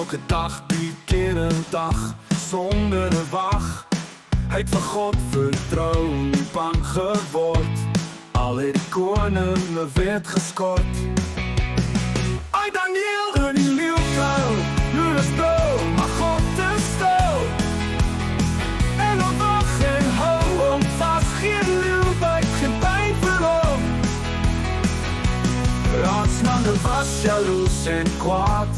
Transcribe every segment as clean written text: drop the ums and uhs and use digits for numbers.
elke dag die keer een dag sonder 'n wag. Hy het vir God vertrou, nie bang geword. Al het die koninge werd geskort. Ai Daniel in die leeukuil, nu is stil, maar God is stil. En op wag en hou hom vas, geen leeuw byt, geen pyn vir hom. Raadsmanne was jaloes en kwaad.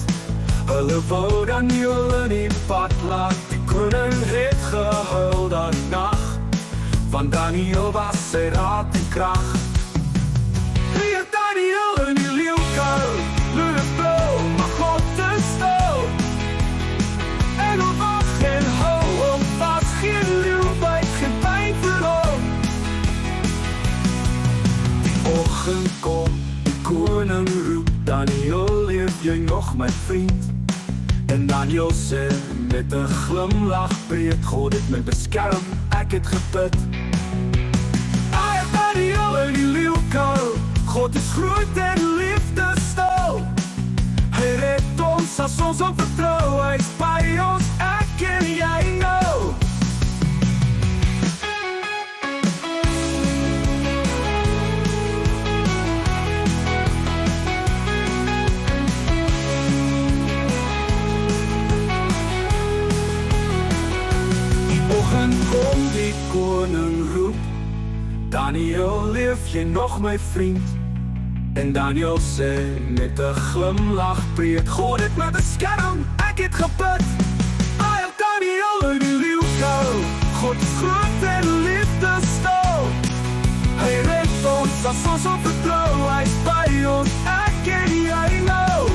Hulle wou Daniel in die pad laat. Die koning het gehuil dat nag, want Daniel was sy raad en krag. Hier Daniel in die leeukuil, nu is blauw, maar God is stil. En op wag en hou hom vas, geen leeuw byt, geen pyn vir hom. Die oggend kom, die koning roep, Daniel, leef jy nog my vriend? En Daniel sê met 'n glimlach breed, God het my beskerm, ek het gebid. Ai Daniel in die leeukuil, God is groot en liefde stil. Hy red ons as ons hom vertrou, hy is by ons, ek en jy nou. Kom die koning roep, Daniel, leef jy nog my vriend? En Daniel sê met 'n glimlach breed, God het my beskerm, ek het gebid. Ai Daniel in die leeukuil, God is groot en liefde stil. Hy red ons as ons hom vertrou, hy is by ons, ek en jy nou.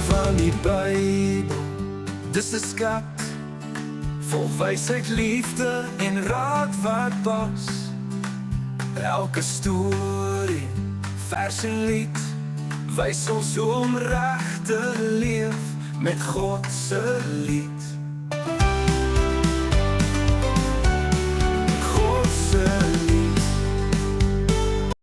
Van die Bybel, dis 'n skat vol wysheid, liefde en raad wat pas. Elke storie, vers en lied wys ons hoe om reg te leef met God se lied.